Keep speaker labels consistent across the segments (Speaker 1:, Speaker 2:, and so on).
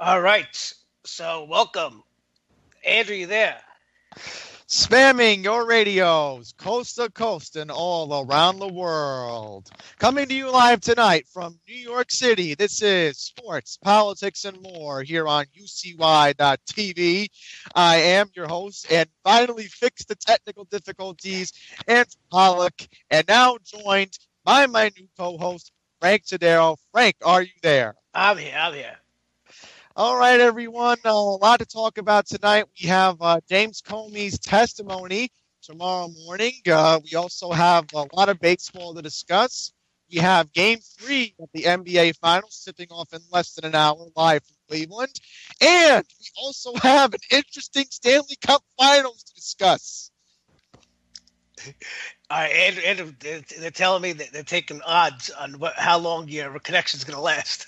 Speaker 1: All right. So welcome. Andrew, you there?
Speaker 2: Spamming your radios coast to coast and all around the world. Coming to you live tonight from New York City, this is Sports, Politics, and More here on UCY.tv. I am your host and finally fixed the technical difficulties, Andrew Pollock, and now joined by my new co-host, Frank Tadero. Frank, are you there?
Speaker 1: I'm here.
Speaker 2: All right, everyone. A lot to talk about tonight. We have James Comey's testimony tomorrow morning. We also have a lot of baseball to discuss. We have Game 3 of the NBA Finals tipping off in less than an hour live from Cleveland. And we also have an interesting Stanley Cup Finals to discuss.
Speaker 1: All right, Andrew, they're telling me that they're taking odds on how long your connection's going to last.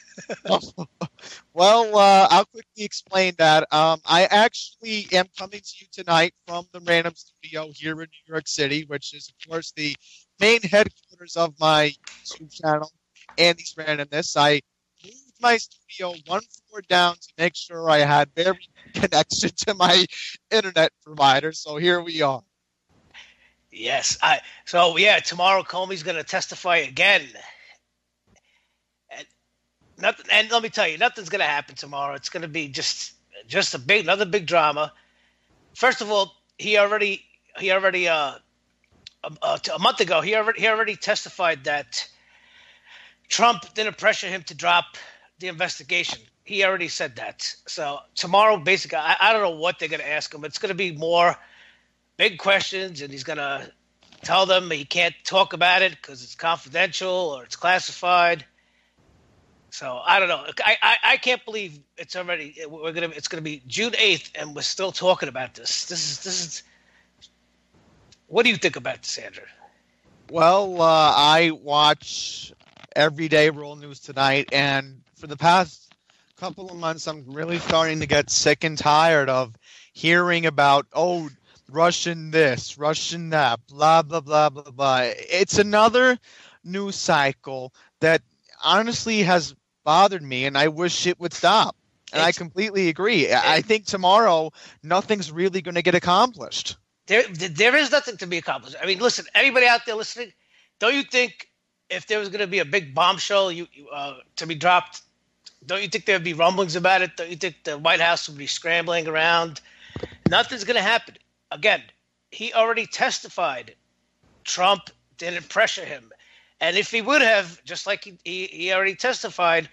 Speaker 2: Well, I'll quickly explain that. I actually am coming to you tonight from the Random Studio here in New York City, which is, of course, the main headquarters of my YouTube channel, Andy's Randomness. I moved my studio one floor down to make sure I had very good connection to my internet provider, so here we are.
Speaker 1: Yes. Tomorrow Comey's going to testify again. And let me tell you, nothing's going to happen tomorrow. It's going to be just another big drama. First of all, he already a month ago he already testified that Trump didn't pressure him to drop the investigation. He already said that. So tomorrow, basically, I don't know what they're going to ask him. It's going to be more big questions, and he's going to tell them he can't talk about it because it's confidential or it's classified. So I don't know. I can't believe it's gonna be June 8th and we're still talking about this. This is. What do you think about this, Andrew?
Speaker 2: Well, I watch Everyday World News Tonight, and for the past couple of months, I'm really starting to get sick and tired of hearing about, Russian this, Russian that, blah, blah, blah, blah, blah. It's another news cycle that honestly has bothered me, and I wish it would stop. And I completely agree. I think tomorrow nothing's really going to get accomplished.
Speaker 1: There is nothing to be accomplished. I mean, listen, anybody out there listening, don't you think if there was going to be a big bombshell to be dropped, don't you think there would be rumblings about it? Don't you think the White House would be scrambling around? Nothing's going to happen. Again, he already testified. Trump didn't pressure him. And if he would have, just like he already testified,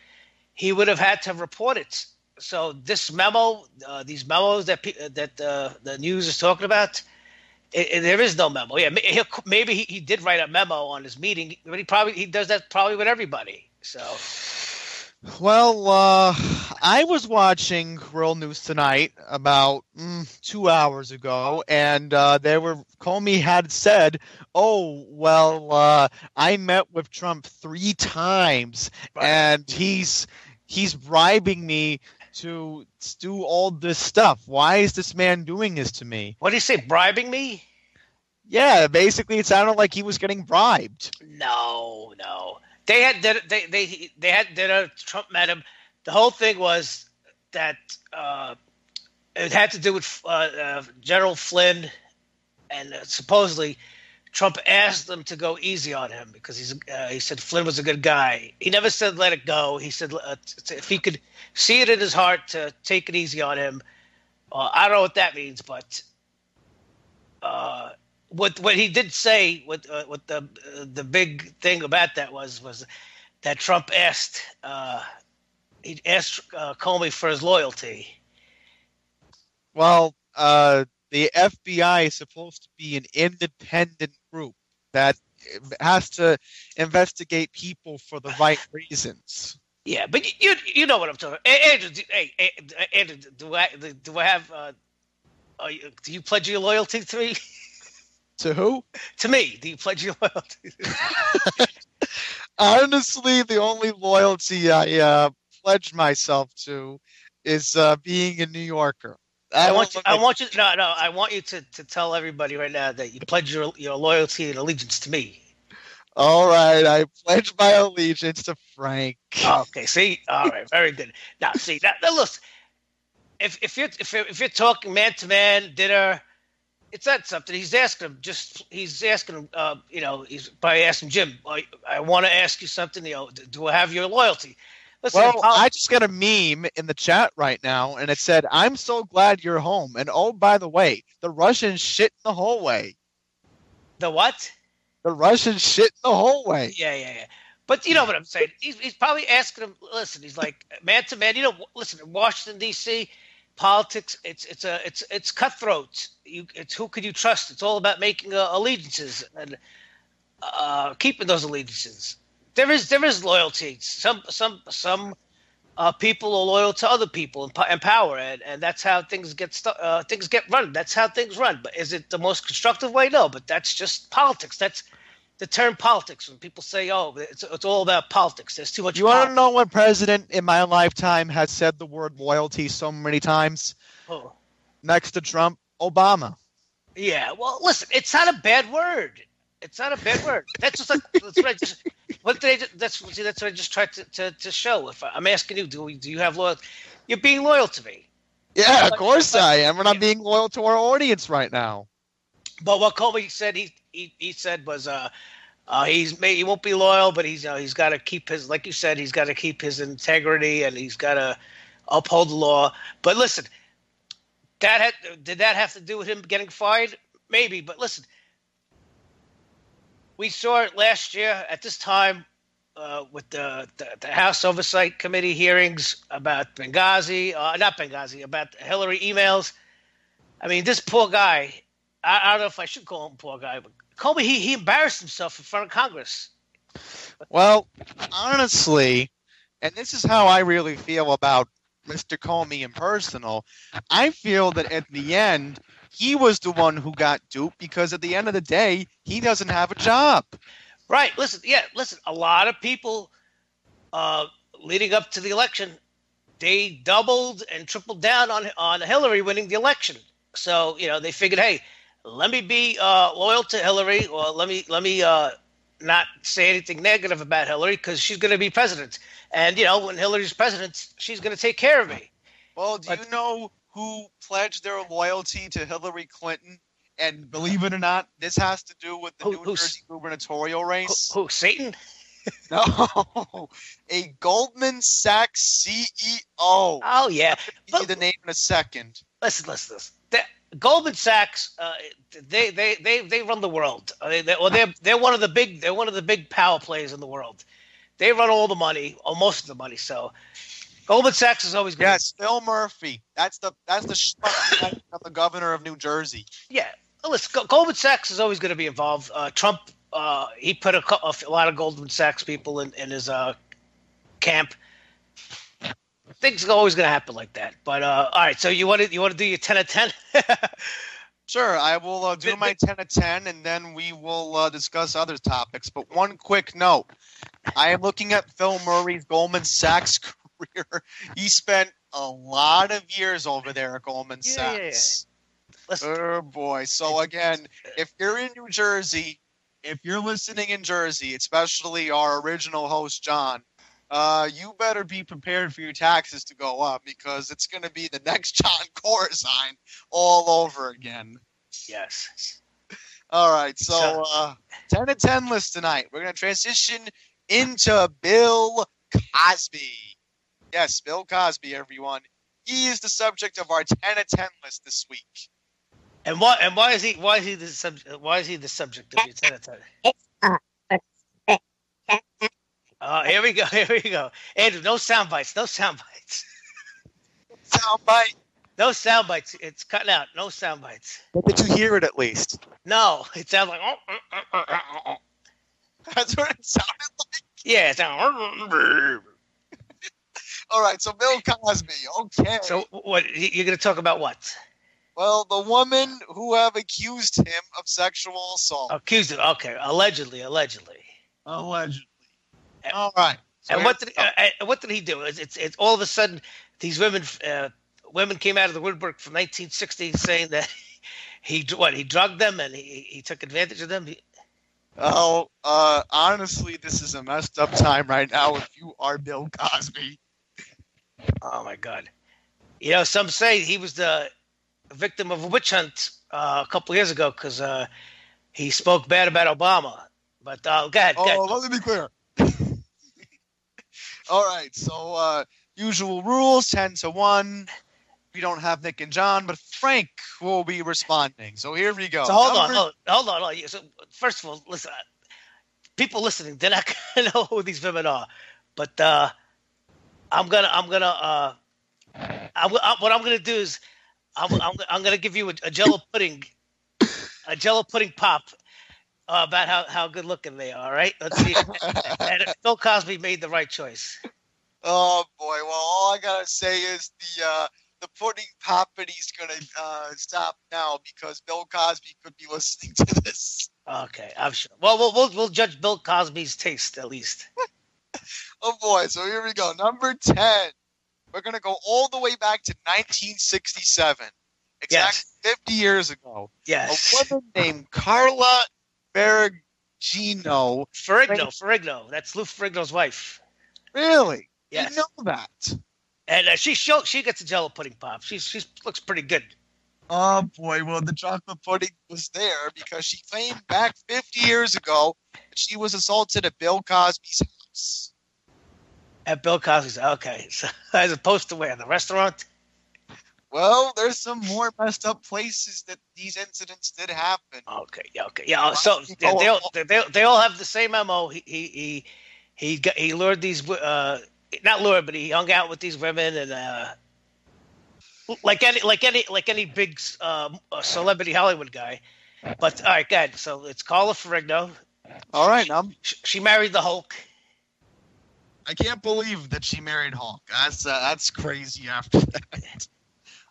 Speaker 1: he would have had to report it. So this memo, these memos that the news is talking about, there is no memo. Yeah, maybe he did write a memo on his meeting, but he does that probably with everybody. So.
Speaker 2: Well, I was watching World News Tonight about 2 hours ago, and Comey had said, I met with Trump 3 times, right, and he's bribing me to do all this stuff. Why is this man doing this to me?
Speaker 1: What did he say, bribing me?
Speaker 2: Yeah, basically it sounded like he was getting bribed.
Speaker 1: No. They had dinner. Trump met him. The whole thing was that it had to do with General Flynn, and supposedly Trump asked them to go easy on him because he said Flynn was a good guy. He never said let it go. He said if he could see it in his heart to take it easy on him. I don't know what that means, but what he did say, what the big thing about that was that Trump asked Comey for his loyalty.
Speaker 2: Well, the FBI is supposed to be an independent group that has to investigate people for the right reasons.
Speaker 1: Yeah, but you know what I'm talking about. Andrew, do I have? Do you pledge your loyalty to me?
Speaker 2: To who?
Speaker 1: To me. Do you pledge your loyalty?
Speaker 2: Honestly, the only loyalty I pledge myself to is being a New Yorker.
Speaker 1: I want you to tell everybody right now that you pledge your loyalty and allegiance to me.
Speaker 2: All right, I pledge my allegiance to Frank.
Speaker 1: Okay, see? All right, very good. Now, see, now listen, if you're talking man to man dinner, it's not something he's asking him. He's asking him. He's probably asking Jim. I want to ask you something. Do I have your loyalty? Listen,
Speaker 2: well, I just got a meme in the chat right now, and it said, "I'm so glad you're home." And oh, by the way, the Russians shit in the hallway.
Speaker 1: The what?
Speaker 2: The Russians shit in the hallway.
Speaker 1: Yeah. But you know what I'm saying. He's probably asking him. Listen, he's like man to man. Listen, in Washington D.C. politics, it's cutthroat. It's who could you trust? It's all about making allegiances and keeping those allegiances. There is loyalty. Some people are loyal to other people and power, and that's how things get run. That's how things run. But is it the most constructive way? No, but that's just politics. That's the term politics. When people say, "Oh, it's all about politics," there's too much.
Speaker 2: You want to know what president in my lifetime has said the word loyalty so many times?
Speaker 1: Oh.
Speaker 2: Next to Trump, Obama.
Speaker 1: Yeah, well, listen, it's not a bad word. It's not a bad word. That's just like that's what I just. That's what I just tried to show. If I'm asking you, do you have loyalty? You're being loyal to me.
Speaker 2: Yeah, of course I am. And I'm being loyal to our audience right now.
Speaker 1: But what Comey said, he said was he won't be loyal, but he's got to keep his, like you said, he's got to keep his integrity and he's got to uphold the law. But listen, did that have to do with him getting fired? Maybe, but listen. We saw it last year at this time with the House Oversight Committee hearings about Benghazi, about Hillary emails. I mean, this poor guy, I don't know if I should call him poor guy, but Comey, he embarrassed himself in front of Congress.
Speaker 2: Well, honestly, and this is how I really feel about Mr. Comey in personal, I feel that at the end, he was the one who got duped because at the end of the day, he doesn't have a job.
Speaker 1: Right. Listen. A lot of people leading up to the election, they doubled and tripled down on Hillary winning the election. So they figured, hey, let me be loyal to Hillary, or let me not say anything negative about Hillary because she's going to be president. And when Hillary's president, she's going to take care of me.
Speaker 2: Well, do you know who pledged their loyalty to Hillary Clinton? And believe it or not, this has to do with the New Jersey gubernatorial race.
Speaker 1: Who, Satan?
Speaker 2: No, a Goldman Sachs CEO.
Speaker 1: Oh yeah,
Speaker 2: I'll give you the name in a second.
Speaker 1: Listen. Goldman Sachs, they run the world. They're one of the big power players in the world. They run all the money, or most of the money. So Goldman Sachs is always good.
Speaker 2: Yes, Phil Murphy. That's the schmuck of the governor of New Jersey.
Speaker 1: Yeah, listen, Goldman Sachs is always going to be involved. Trump, he put a lot of Goldman Sachs people in his camp. Things are always going to happen like that. But all right, so you want to do your 10 of 10?
Speaker 2: Sure, I will do my 10 of 10, and then we will discuss other topics. But one quick note. I am looking at Phil Murray's Goldman Sachs career. He spent a lot of years over there at Goldman Sachs. Yeah. Oh, boy. So, again, if you're in New Jersey, if you're listening in Jersey, especially our original host, John, you better be prepared for your taxes to go up because it's going to be the next John Corzine all over again.
Speaker 1: Yes.
Speaker 2: All right. So 10 of 10 list tonight. We're going to transition into Bill Cosby. Yes, Bill Cosby, everyone. He is the subject of our 10 of 10 list this week.
Speaker 1: And why is he the subject of your 10 of 10? Here we go. Andrew, no sound bites. No sound
Speaker 2: bite.
Speaker 1: No sound bites. It's cutting out. No sound bites.
Speaker 2: But did you hear it at least?
Speaker 1: No. It sounds like...
Speaker 2: That's what it sounded like?
Speaker 1: Yeah, it sounded...
Speaker 2: All right, so Bill Cosby. Okay.
Speaker 1: So what? You're going to talk about what?
Speaker 2: Well, the woman who have accused him of sexual assault.
Speaker 1: Accused him. Okay. Allegedly.
Speaker 2: All right.
Speaker 1: So and what did he do? It's all of a sudden these women came out of the woodwork from 1960 saying that he drugged them and he took advantage of them.
Speaker 2: Honestly, this is a messed up time right now if you are Bill Cosby.
Speaker 1: Oh my God. Some say he was the victim of a witch hunt a couple years ago because he spoke bad about Obama. But go ahead.
Speaker 2: Let me be clear. All right, so usual rules, 10-1. We don't have Nick and John, but Frank will be responding. So here we go.
Speaker 1: So hold on. So first of all, listen. People listening, they're not gonna know who these women are, but what I'm gonna do is I'm gonna give you a Jello pudding pop about how good looking they are. All right, let's see. And if Bill Cosby made the right choice.
Speaker 2: Oh boy! Well, all I gotta say is the pudding poppity's gonna stop now because Bill Cosby could be listening to this.
Speaker 1: Okay, I'm sure. Well, we'll judge Bill Cosby's taste at least.
Speaker 2: Oh boy! So here we go. Number 10. We're gonna go all the way back to 1967, exactly 50 years ago.
Speaker 1: Yes.
Speaker 2: A woman named Carla Ferrigno.
Speaker 1: Ferrigno. That's Lou Ferrigno's wife.
Speaker 2: Really?
Speaker 1: Yes.
Speaker 2: You know that.
Speaker 1: And she gets a Jello pudding pop. She looks pretty good.
Speaker 2: Oh boy! Well, the chocolate pudding was there because she claimed back 50 years ago that she was assaulted at Bill Cosby's house.
Speaker 1: At Bill Cosby's, okay. So as opposed to where, the restaurant?
Speaker 2: Well, there's some more messed up places that these incidents did happen.
Speaker 1: Okay, yeah. So they all have the same MO. He lured these not lured, but he hung out with these women and like any big celebrity Hollywood guy. But all right, good. So it's Carla Ferrigno.
Speaker 2: All right,
Speaker 1: she married the Hulk.
Speaker 2: I can't believe that she married Hulk. That's crazy. After that.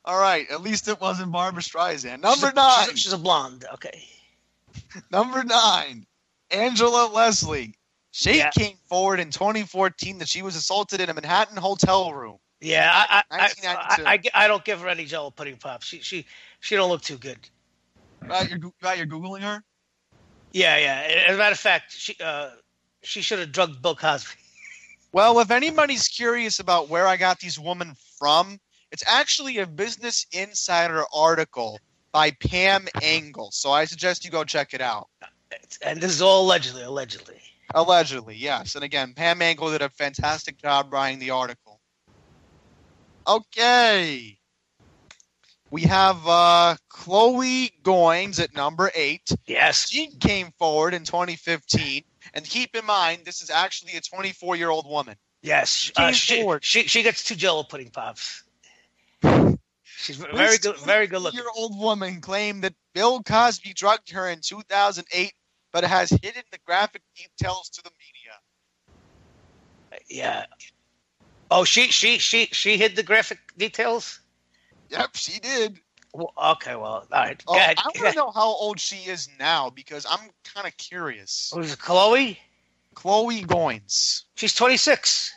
Speaker 2: All right, at least it wasn't Barbara Streisand. Number 9.
Speaker 1: She's a blonde. Okay.
Speaker 2: Number 9, Angela Leslie. She came forward in 2014 that she was assaulted in a Manhattan hotel room.
Speaker 1: Yeah, I don't give her any Jello pudding pops. She don't look too good.
Speaker 2: You're Googling her?
Speaker 1: Yeah. As a matter of fact, she should have drugged Bill Cosby.
Speaker 2: Well, if anybody's curious about where I got these women from, it's actually a Business Insider article by Pam Engel. So I suggest you go check it out.
Speaker 1: And this is all allegedly.
Speaker 2: Allegedly, yes. And again, Pam Engel did a fantastic job writing the article. Okay. We have Chloe Goins at number 8.
Speaker 1: Yes.
Speaker 2: She came forward in 2015. And keep in mind, this is actually a 24-year-old woman.
Speaker 1: Yes. She gets 2 Jello pudding pops. She's very good looking.
Speaker 2: A 24-year-old woman claimed that Bill Cosby drugged her in 2008, but has hidden the graphic details to the media.
Speaker 1: Yeah. Oh, she hid the graphic details?
Speaker 2: Yep, she did.
Speaker 1: Well, okay, well, all right.
Speaker 2: I want to know how old she is now because I'm kind of curious.
Speaker 1: Who's it, Chloe?
Speaker 2: Chloe Goins.
Speaker 1: She's 26.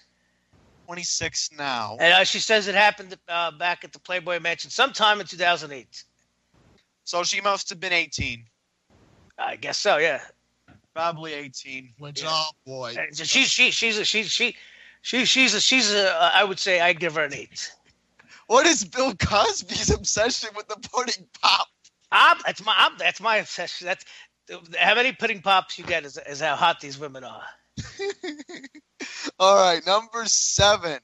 Speaker 2: 26 now.
Speaker 1: And she says it happened back at the Playboy Mansion sometime in 2008.
Speaker 2: So she must have been 18.
Speaker 1: I guess so, yeah.
Speaker 2: Probably 18. Which, oh boy.
Speaker 1: She's I would say I'd give her an 8.
Speaker 2: What is Bill Cosby's obsession with the pudding pop?
Speaker 1: That's my obsession. That's how many pudding pops you get is how hot these women are.
Speaker 2: All right, number 7.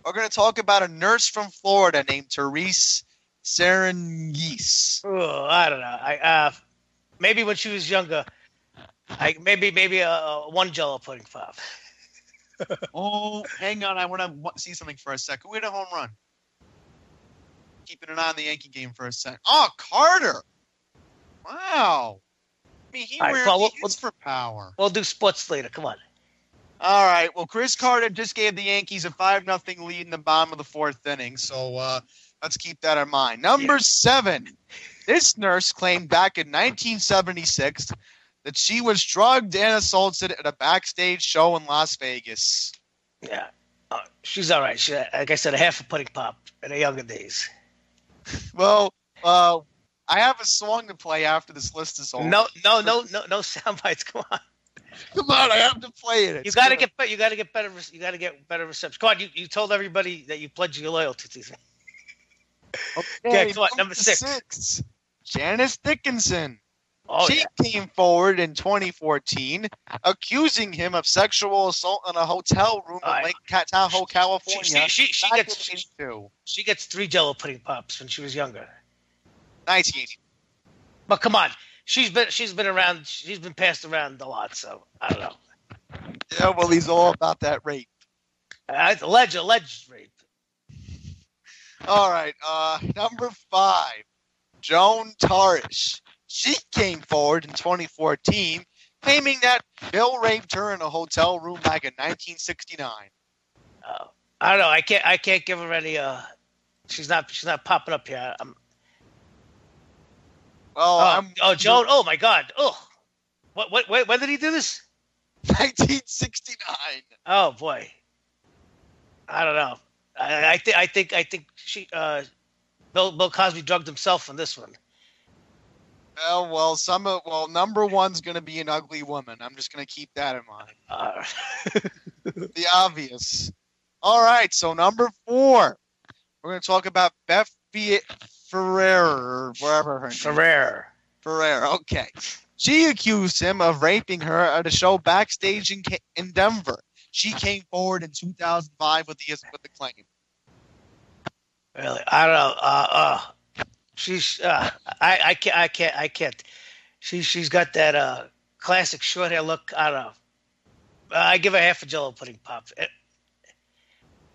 Speaker 2: We're going to talk about a nurse from Florida named Therese Serengis.
Speaker 1: Oh, I don't know. Maybe when she was younger, maybe one Jello pudding pop.
Speaker 2: Oh, hang on. I want to see something for a second. We had a home run. Keeping an eye on the Yankee game for a second. Oh, Carter. Wow. I mean, he hits for power.
Speaker 1: We'll do sports later. Come on.
Speaker 2: All right. Well, Chris Carter just gave the Yankees a 5-0 lead in the bottom of the 4th inning. So let's keep that in mind. Number 7. This nurse claimed back in 1976 that she was drugged and assaulted at a backstage show in Las Vegas.
Speaker 1: Yeah. She's all right. She, like I said, a half a pudding pop in her younger days.
Speaker 2: Well, I have a song to play after this list is over.
Speaker 1: No sound bites. Come on.
Speaker 2: Come on, I have to play it.
Speaker 1: You got to get better reception. Come on, you told everybody that you pledged your loyalty to me. Okay,
Speaker 2: Okay,
Speaker 1: come on,
Speaker 2: number
Speaker 1: number 6.
Speaker 2: 6. Janice Dickinson.
Speaker 1: Oh
Speaker 2: She
Speaker 1: yeah.
Speaker 2: came forward in 2014, accusing him of sexual assault in a hotel room
Speaker 1: All
Speaker 2: in
Speaker 1: right.
Speaker 2: Lake Tahoe, California,
Speaker 1: She
Speaker 2: back in
Speaker 1: gets
Speaker 2: 82.
Speaker 1: she gets 3 Jello pudding pops when she was younger.
Speaker 2: 1980.
Speaker 1: But come on, she's been around. She's been passed around a lot. So I don't know.
Speaker 2: Yeah, well, he's all about that rape.
Speaker 1: Alleged rape.
Speaker 2: All right, number 5, Joan Tarish. She came forward in 2014, claiming that Bill raped her in a hotel room back in 1969.
Speaker 1: I don't know. I can't give her any. She's not popping up here. Joan. Oh my God. Oh, what? When did he do this?
Speaker 2: 1969.
Speaker 1: Oh boy. I don't know. I think Bill Cosby drugged himself on this one.
Speaker 2: Well, number 1's going to be an ugly woman. I'm just going to keep that in mind. The obvious. All right, so number 4, we're going to talk about Beth Ferrer, wherever her name. Ferrer. Okay. She accused him of raping her at a show backstage in Denver. She came forward in 2005 with the claim.
Speaker 1: Really, I don't know. She's I can't. She's got that classic short hair look. I don't know. I give her half a Jello pudding pop.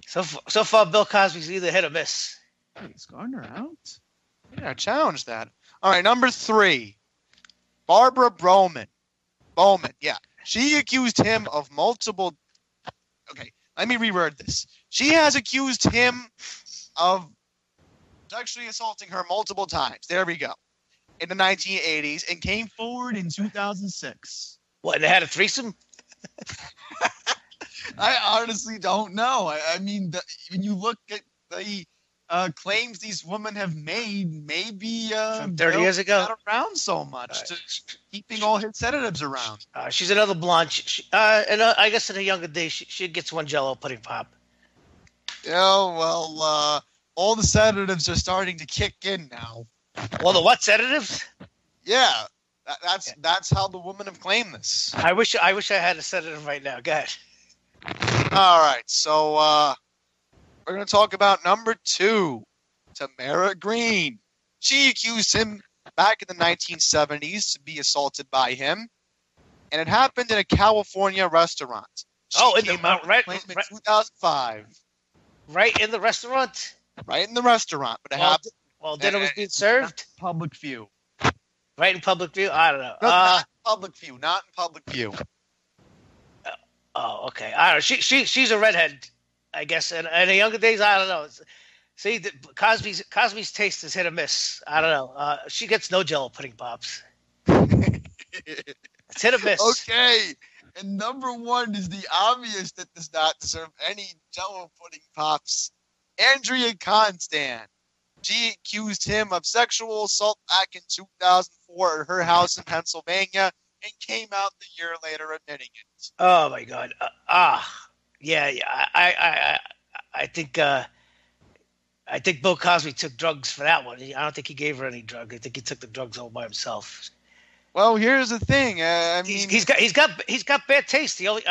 Speaker 1: So far, Bill Cosby's either hit or miss.
Speaker 3: He's Gardner out.
Speaker 2: Yeah, challenge that. All right, number 3, Barbara Bowman. Yeah, she accused him of multiple. Okay, let me reword this. She has accused him of sexually assaulting her multiple times. There we go. In the 1980s, and came forward in 2006.
Speaker 1: What? And they had a threesome?
Speaker 3: I honestly don't know. I mean, when you look at the claims these women have made, maybe
Speaker 1: from 30 years ago,
Speaker 2: not around so much to keeping all his sedatives around.
Speaker 1: She's another blonde. And I guess in her younger days, she gets 1 Jello pudding pop.
Speaker 2: Yeah, well, all the sedatives are starting to kick in now.
Speaker 1: Well, the what sedatives?
Speaker 2: Yeah, that's how the women have claimed this.
Speaker 1: I wish I had a sedative right now. Go ahead.
Speaker 2: All right, so we're going to talk about number 2, Tamara Green. She accused him back in the 1970s to be assaulted by him, and it happened in a California restaurant. She came out with a claim in 2005.
Speaker 1: Right in the restaurant?
Speaker 2: Right in the restaurant, but it happened.
Speaker 1: While dinner was being served?
Speaker 3: Public view.
Speaker 1: Right in public view? I don't know.
Speaker 2: Not in public view. Not in public view.
Speaker 1: Oh, okay. I don't know. She's a redhead, I guess. And in the younger days, I don't know. See, Cosby's taste is hit or miss. I don't know. She gets no Jello pudding pops. It's hit or miss.
Speaker 2: Okay. And number 1 is the obvious that does not deserve any Jello pudding pops. Andrea Constand. She accused him of sexual assault back in 2004 at her house in Pennsylvania and came out the year later admitting it.
Speaker 1: Oh my God! Yeah. I think Bill Cosby took drugs for that one. I don't think he gave her any drug. I think he took the drugs all by himself.
Speaker 2: Well, here's the thing. I mean,
Speaker 1: he's got bad taste. He only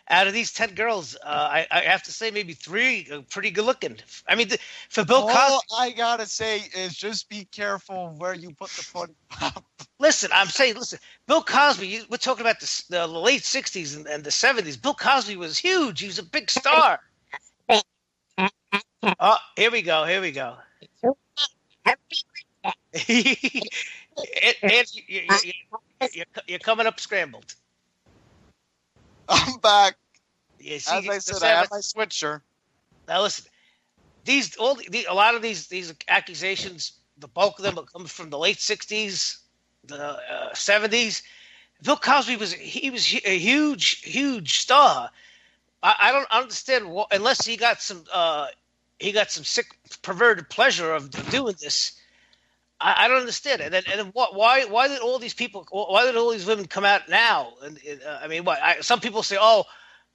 Speaker 1: out of these 10 girls, I have to say maybe 3 are pretty good looking. I mean, for Bill Cosby,
Speaker 2: all I gotta say is just be careful where you put the pudding pop.
Speaker 1: Listen, Bill Cosby. We're talking about the late 60s and the 70s. Bill Cosby was huge. He was a big star. Oh, here we go. You're coming up scrambled.
Speaker 2: I'm back.
Speaker 1: Yeah, see,
Speaker 2: as I said, I have my switcher.
Speaker 1: Now listen, a lot of these accusations, the bulk of them are coming from the late 60s, the 70s. Bill Cosby was a huge star. I don't understand unless he got some sick perverted pleasure of doing this. I don't understand it. And then why did all these women come out now? And I mean, some people say, oh,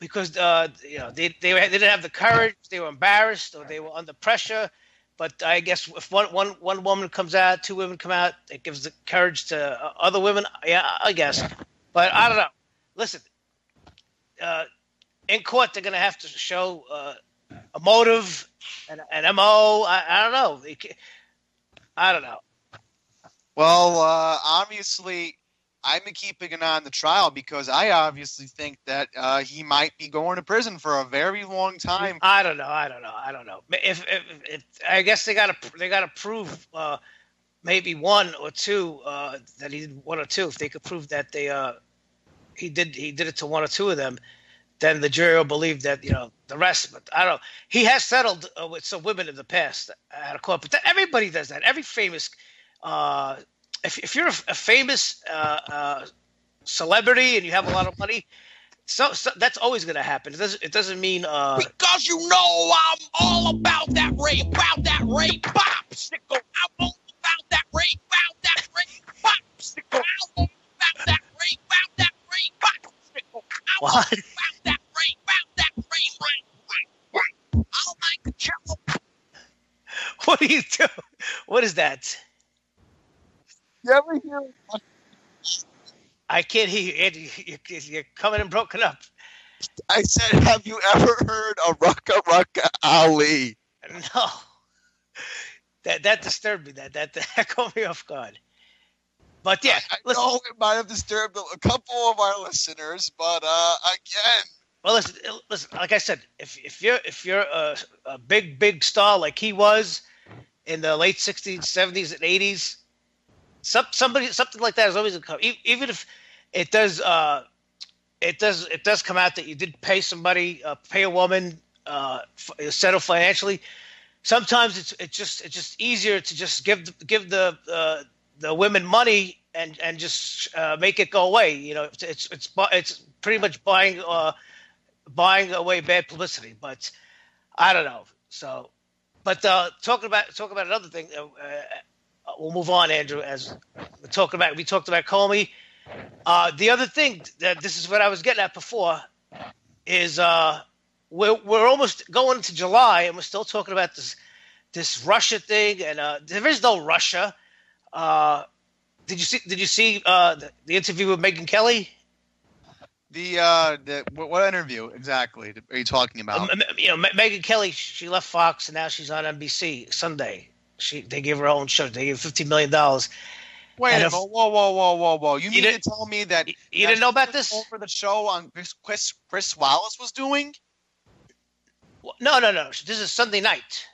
Speaker 1: because they didn't have the courage, they were embarrassed, or they were under pressure. But I guess if one woman comes out, two women come out, it gives the courage to other women. Yeah, I guess. But I don't know. Listen, uh, in court they're going to have to show a motive and an MO. I don't know. I don't know.
Speaker 2: Well, obviously, I'm keeping an eye on the trial because I obviously think that he might be going to prison for a very long time.
Speaker 1: I don't know. If I guess they got to prove maybe one or two that he did one or two. If they could prove that he did it to one or two of them, then the jury will believe that the rest. But I don't know. He has settled with some women in the past out of court, but everybody does that. Every famous. If you're a famous celebrity and you have a lot of money, so that's always going to happen. It doesn't mean
Speaker 3: because I'm all about that rape, popsicle. I'm all about that rape, popsicle. I'm all about that rape, popsicle. I'm all
Speaker 1: what?
Speaker 3: about that rape, I'll make a chuckle.
Speaker 1: What are you doing? What is that?
Speaker 3: You ever hear?
Speaker 1: I can't hear you, Andy. You're coming and broken up.
Speaker 3: I said, have you ever heard of Rucka Rucka Ali?
Speaker 1: No, that disturbed me. That caught me off guard. But yeah,
Speaker 3: I know it might have disturbed a couple of our listeners, but again.
Speaker 1: Well, listen. Like I said, if you're a big star like he was in the late '60s, '70s, and '80s, something like that is always going to come. Even if it does come out that you did pay somebody, pay a woman, settle financially. Sometimes it's just easier to just give the women money and just make it go away. It's pretty much buying away bad publicity. But I don't know. So, but talking about another thing. We'll move on, Andrew. As we talked about Comey. The other thing that this is what I was getting at before is we're almost going into July and we're still talking about this Russia thing, and there is no Russia. Did you see the interview with Megyn Kelly?
Speaker 2: What interview exactly are you talking about?
Speaker 1: Megyn Kelly, she left Fox and now she's on NBC Sunday. They gave her own show. They gave $50 million.
Speaker 2: Wait a minute! Whoa! You mean to tell me that
Speaker 1: you didn't know about this?
Speaker 2: For the show on Chris Wallace was doing?
Speaker 1: No. This is Sunday night.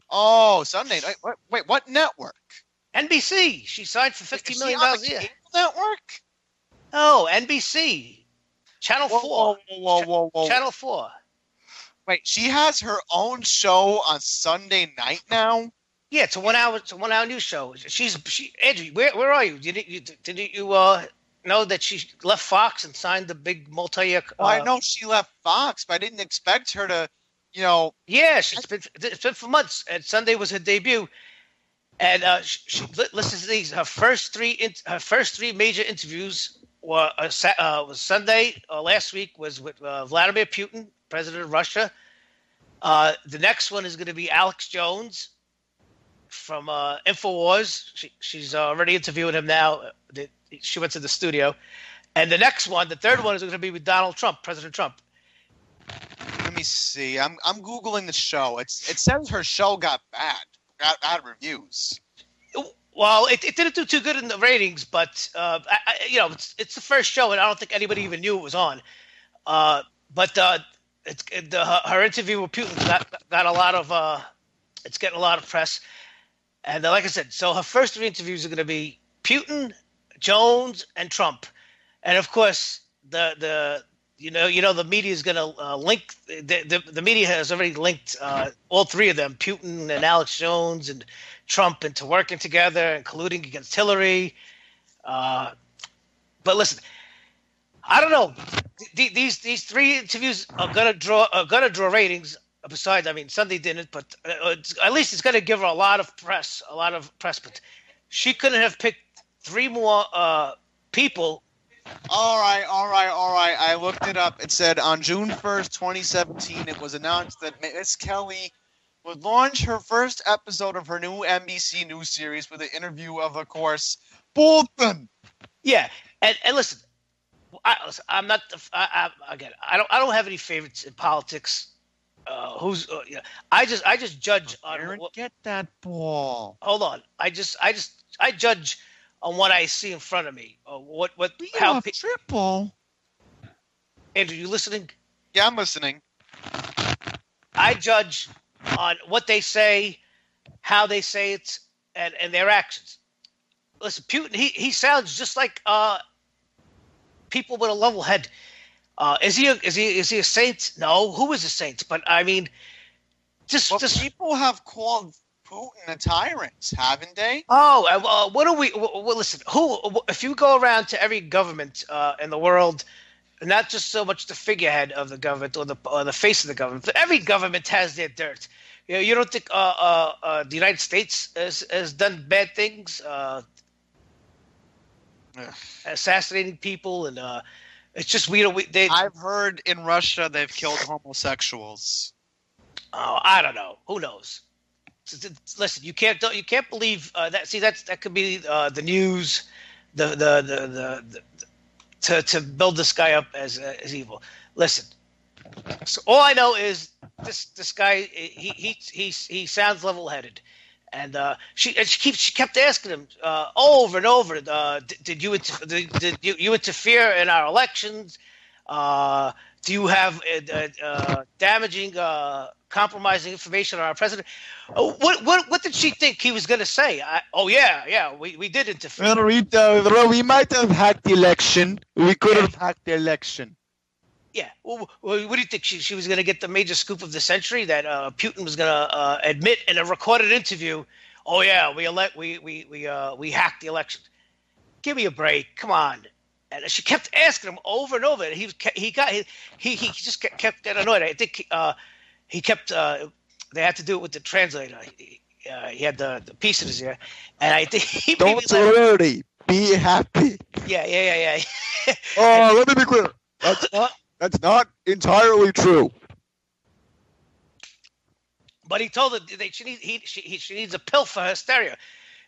Speaker 2: Oh, Sunday night. Wait, what network?
Speaker 1: NBC. She signed for $50 million a year.
Speaker 2: Cable network?
Speaker 1: Oh, NBC. Channel 4.
Speaker 2: Whoa.
Speaker 1: Channel 4.
Speaker 2: Wait, she has her own show on Sunday night now?
Speaker 1: Yeah, it's a 1 hour news show. Andrew, where are you? Didn't you know that she left Fox and signed the big multi-year?
Speaker 2: I know she left Fox, but I didn't expect her to,
Speaker 1: Yeah, it's been for months, and Sunday was her debut. And she listen to these. Her first three major interviews was Sunday. Last week was with Vladimir Putin, president of Russia. The next one is going to be Alex Jones from InfoWars. She's already interviewing him now. She went to the studio. And the next one, the third one, is going to be with Donald Trump, President Trump.
Speaker 2: Let me see. I'm Googling the show. It says her show got bad reviews.
Speaker 1: Well, it didn't do too good in the ratings, but it's the first show, and I don't think anybody even knew it was on. But her interview with Putin got a lot of it's getting a lot of press. And like I said, so her first three interviews are going to be Putin, Jones, and Trump. And of course, the media is going to link the media has already linked all three of them, Putin and Alex Jones and Trump, into working together and colluding against Hillary. But listen, I don't know. These three interviews are gonna draw ratings. Besides, I mean, Sunday didn't, but at least it's gonna give her a lot of press. But she couldn't have picked three more people.
Speaker 2: All right. I looked it up. It said on June 1st, 2017, it was announced that Ms. Kelly would launch her first episode of her new NBC News series with an interview of course, Bolton.
Speaker 1: Yeah, and listen, I'm not. Again, I don't have any favorites in politics. Yeah. I just judge on.
Speaker 2: Get that ball.
Speaker 1: Hold on. I judge on what I see in front of me.
Speaker 2: How triple.
Speaker 1: Andrew, you listening?
Speaker 2: Yeah, I'm listening.
Speaker 1: I judge on what they say, how they say it, and their actions. Listen, Putin, he sounds just like people with a level head. Is he a saint? No. Who is a saint? But I mean, just
Speaker 2: people have called Putin a tyrant, haven't they?
Speaker 1: Oh, what do we? Well, listen, if you go around to every government in the world, not just so much the figurehead of the government or the face of the government, but every government has their dirt. You don't think the United States has done bad things, assassinating people, and it's just
Speaker 2: I've heard in Russia they've killed homosexuals.
Speaker 1: Oh, I don't know. Who knows? Listen, you can't believe that. See, that could be the news, to build this guy up as evil. Listen, so all I know is this guy he sounds level-headed, and she kept asking him over and over, did you interfere in our elections? Do you have damaging, compromising information on our president? What did she think he was going to say? We did interfere.
Speaker 2: Well, we might have hacked the election. We could have hacked the election.
Speaker 1: Yeah. Well, what do you think? She was going to get the major scoop of the century that Putin was going to admit in a recorded interview. Oh yeah, we hacked the election. Give me a break. Come on. And she kept asking him over and over. And he just kept getting annoyed. I think he kept. They had to do it with the translator. He had the piece in his ear, and I think he
Speaker 2: don't worry, be happy.
Speaker 1: Yeah.
Speaker 2: Let me be clear. That's not entirely true.
Speaker 1: But he told her that she needs a pill for hysteria.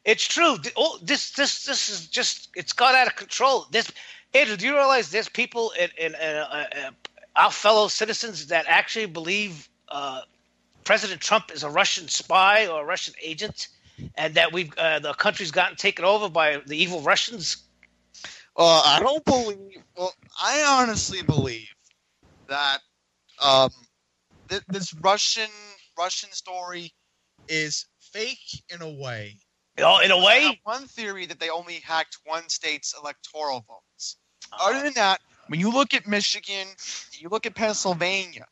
Speaker 1: It's true. This is just, it's gone out of control. Andrew, do you realize there's people in our fellow citizens that actually believe President Trump is a Russian spy or a Russian agent, and that the country's gotten taken over by the evil Russians?
Speaker 2: I don't believe. Well, I honestly believe that this Russian story is fake in a way.
Speaker 1: Oh, in a way?
Speaker 2: I have one theory that they only hacked one state's electoral votes. Other than that, when you look at Michigan, you look at Pennsylvania,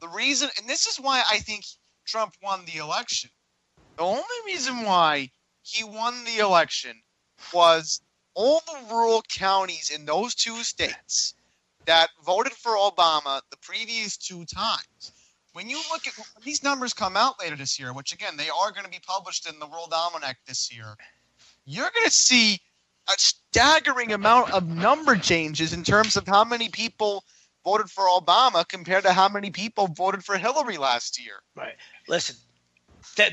Speaker 2: the reason, and this is why I think Trump won the election. The only reason why he won the election was all the rural counties in those two states that voted for Obama the previous two times. When you look at when these numbers come out later this year, which again, they are going to be published in the World Almanac this year, you're going to see a staggering amount of number changes in terms of how many people voted for Obama compared to how many people voted for Hillary last year.
Speaker 1: Right. Listen,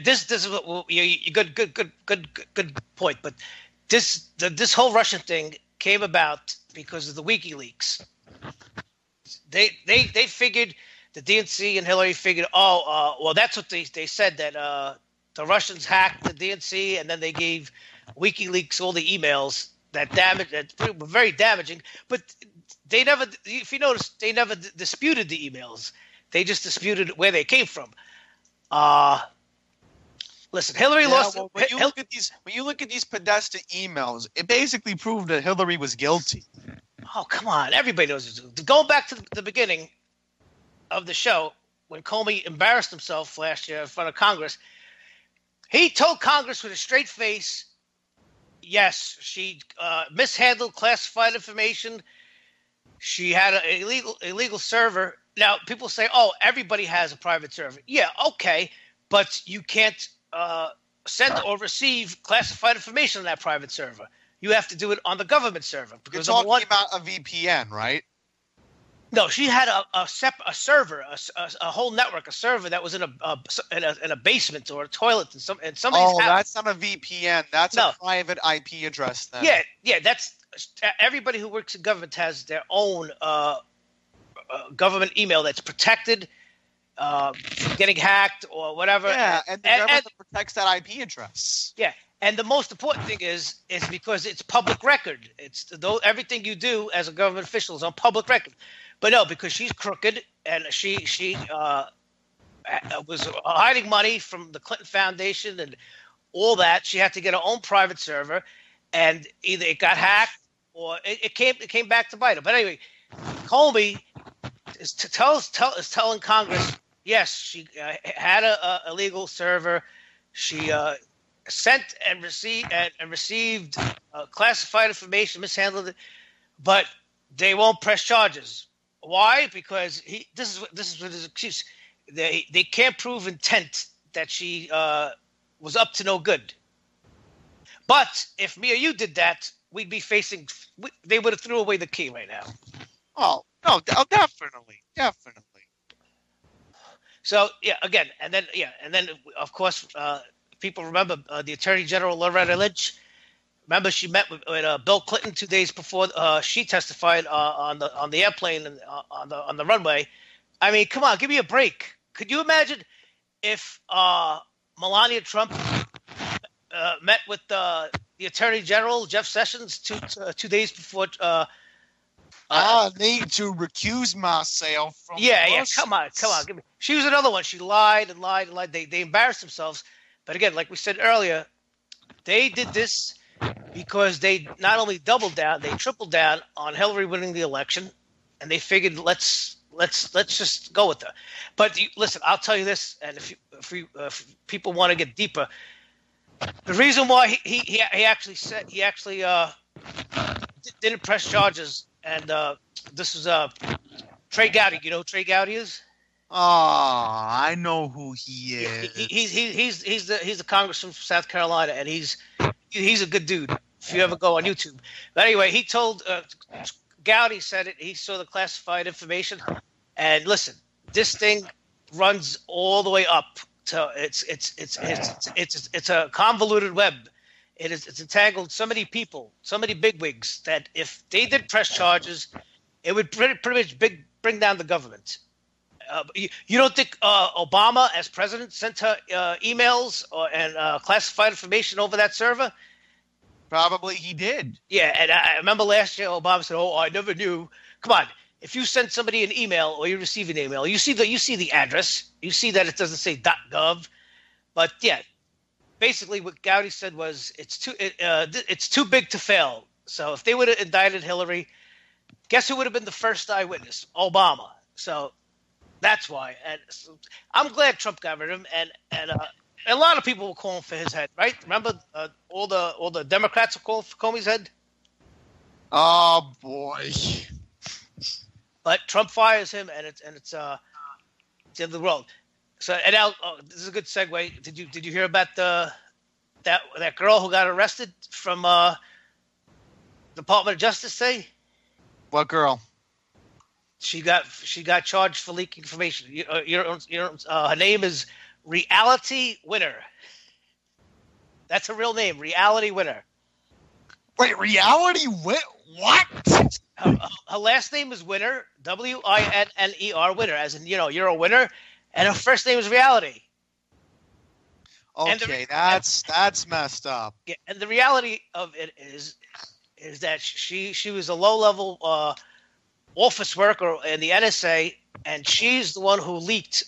Speaker 1: this is what good point. But this whole Russian thing came about because of the WikiLeaks. They figured. The DNC and Hillary figured, well, that's what they said, that the Russians hacked the DNC, and then they gave WikiLeaks all the emails that were very damaging. But they never, if you notice, they never disputed the emails. They just disputed where they came from. Listen, Hillary lost.
Speaker 2: Well, when you look at these Podesta emails, it basically proved that Hillary was guilty.
Speaker 1: Oh, come on! Everybody knows it. Going back to the beginning of the show, when Comey embarrassed himself last year in front of Congress, he told Congress with a straight face, yes, she mishandled classified information. She had an illegal server. Now, people say, everybody has a private server. Yeah, okay, but you can't send or receive classified information on that private server. You have to do it on the government server.
Speaker 2: You're talking about a VPN, right?
Speaker 1: No, she had a server, a whole network, a server that was in a basement or a toilet in somebody's
Speaker 2: Oh,
Speaker 1: house.
Speaker 2: that's not a VPN. That's
Speaker 1: No.
Speaker 2: a private IP address then.
Speaker 1: Yeah. That's everybody who works in government has their own government email that's protected from getting hacked or whatever.
Speaker 2: Yeah, and the government protects that IP address.
Speaker 1: Yeah, and the most important thing is because it's public record. Everything you do as a government official is on public record. But no, because she's crooked and she was hiding money from the Clinton Foundation and all that. She had to get her own private server, and either it got hacked or it came back to bite her. But anyway, Comey is telling Congress, yes, she had a illegal server. She sent and received classified information, mishandled it, but they won't press charges. Why? Because this is his excuse. They can't prove intent that she was up to no good. But if me or you did that, we'd be facing. They would have threw away the key right now.
Speaker 2: Oh no, definitely.
Speaker 1: So again, and then of course, people remember the Attorney General Loretta Lynch. Remember, she met with Bill Clinton 2 days before she testified on the airplane and on the runway. I mean, come on, give me a break. Could you imagine if Melania Trump met with the Attorney General Jeff Sessions 2 days before?
Speaker 2: I need to recuse myself from.
Speaker 1: Yeah. Come on. Give me. She was another one. She lied and lied and lied. They embarrassed themselves. But again, like we said earlier, they did this because they not only doubled down, they tripled down on Hillary winning the election, and they figured let's just go with her. But listen, I'll tell you this, and if people want to get deeper, the reason why he actually didn't press charges, and this is Trey Gowdy. You know who Trey Gowdy is?
Speaker 2: Oh, I know who he is.
Speaker 1: He's the congressman from South Carolina, and he's a good dude. If you ever go on YouTube, but anyway, he told Gowdy said it. He saw the classified information, and listen, this thing runs all the way up to it's a convoluted web. It's entangled so many people, so many bigwigs that if they did press charges, it would pretty much bring down the government. You don't think Obama, as president, sent her emails and classified information over that server?
Speaker 2: Probably he did.
Speaker 1: Yeah, and I remember last year Obama said, "Oh, I never knew." Come on, if you send somebody an email or you receive an email, you see the address, you see that it doesn't say .gov, but yeah, basically what Gowdy said was it's too big to fail. So if they would have indicted Hillary, guess who would have been the first eyewitness? Obama. So that's why, and so I'm glad Trump got rid of him, and a lot of people were calling for his head, right? Remember, all the Democrats were calling for Comey's head.
Speaker 2: Oh boy!
Speaker 1: But Trump fires him, and it's the end of the world. So, and now this is a good segue. Did you hear about that girl who got arrested from Department of Justice? Say,
Speaker 2: what girl?
Speaker 1: She got charged for leaking information. Her name is Reality Winner. That's her real name, Reality Winner.
Speaker 2: Wait, Reality Winner? What?
Speaker 1: Her last name is Winner, Winner, Winner, as in you're a winner, and her first name is Reality.
Speaker 2: Okay, that's messed up.
Speaker 1: Yeah, and the reality of it is that she was a low-level office worker in the NSA, and she's the one who leaked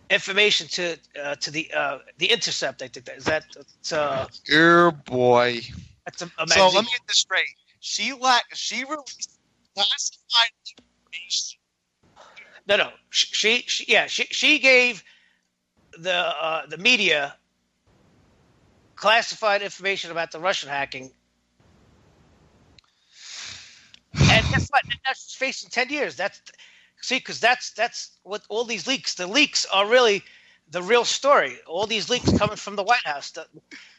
Speaker 1: information to the Intercept. I think
Speaker 2: Dear boy.
Speaker 1: That's a
Speaker 2: so
Speaker 1: magazine.
Speaker 2: let me get this straight. She released classified information.
Speaker 1: No. She gave the media classified information about the Russian hacking. And guess what? Now she's facing 10 years. Because that's what all these leaks. The leaks are really the real story. All these leaks coming from the White House,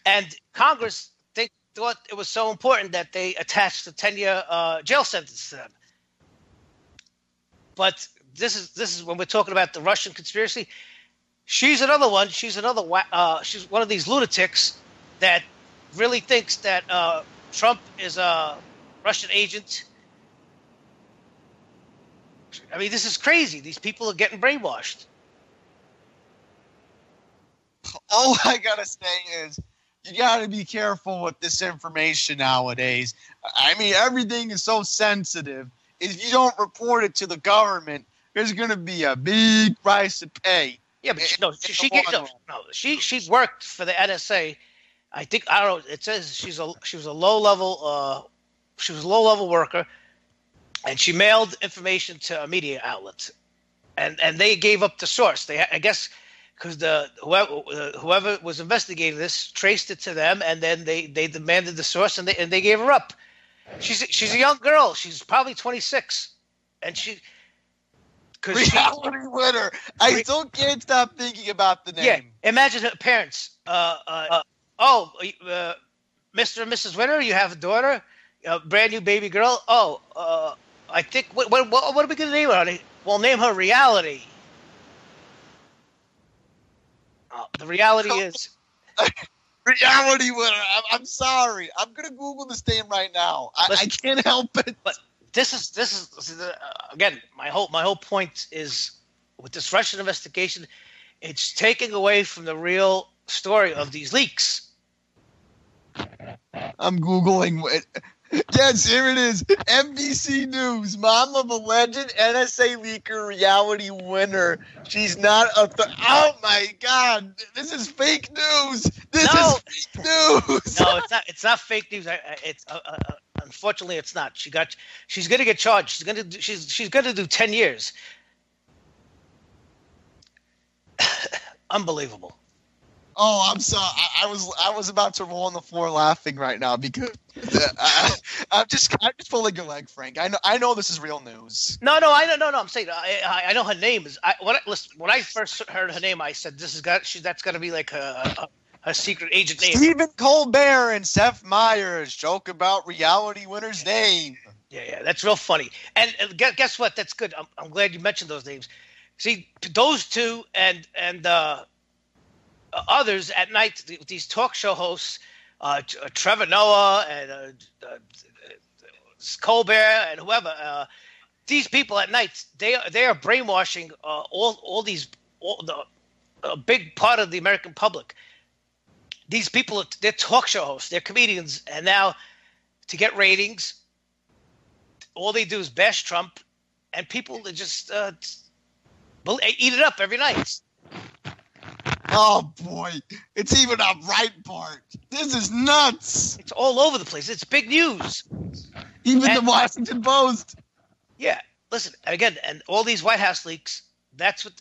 Speaker 1: and Congress thought it was so important that they attached a 10-year jail sentence to them. But this is when we're talking about the Russian conspiracy. She's another one. She's one of these lunatics that really thinks that Trump is a Russian agent. I mean, this is crazy. These people are getting brainwashed.
Speaker 2: All I gotta say is, you gotta be careful with this information nowadays. I mean, everything is so sensitive. If you don't report it to the government, there's gonna be a big price to pay.
Speaker 1: Yeah, but she worked for the NSA. I don't know. It says she was a low level worker, and she mailed information to a media outlet, and they gave up the source. I guess because whoever was investigating this traced it to them, and then they demanded the source, and they gave her up. She's a young girl. She's probably 26, and she.
Speaker 2: Reality winner. I still can't stop thinking about the name.
Speaker 1: Yeah, imagine her parents. Mr. and Mrs. Winner, you have a daughter, a brand new baby girl. I think what are we gonna name her? We'll name her Reality. The reality is
Speaker 2: Reality winner. I'm sorry. I'm gonna Google this name right now. I can't help it.
Speaker 1: But this is again, my whole point is with this Russian investigation, it's taking away from the real story of these leaks.
Speaker 2: I'm Googling it. Yes, here it is. NBC News. Mom of alleged NSA leaker reality winner. She's not oh my God. This is fake news. This is fake news.
Speaker 1: No, it's not fake news. Unfortunately, it's not. She's going to get charged. She's going to do 10 years. Unbelievable.
Speaker 2: Oh, I'm sorry. I was about to roll on the floor laughing right now because I'm just pulling your leg, Frank. I know this is real news.
Speaker 1: No. I'm saying I know her name is. When I first heard her name, I said that's got to be like a secret agent name.
Speaker 2: Stephen Colbert and Seth Meyers joke about reality winner's name.
Speaker 1: Yeah, that's real funny. And guess what? That's good. I'm glad you mentioned those names. See, those two and others at night, these talk show hosts, Trevor Noah and Colbert and whoever, these people at night, they are brainwashing a big part of the American public. These people, they're talk show hosts, they're comedians, and now to get ratings, all they do is bash Trump, and people just eat it up every night.
Speaker 2: Oh boy, it's even a Breitbart. This is nuts.
Speaker 1: It's all over the place. It's big news.
Speaker 2: Even the Washington Post.
Speaker 1: Yeah, listen again, and all these White House leaks. That's what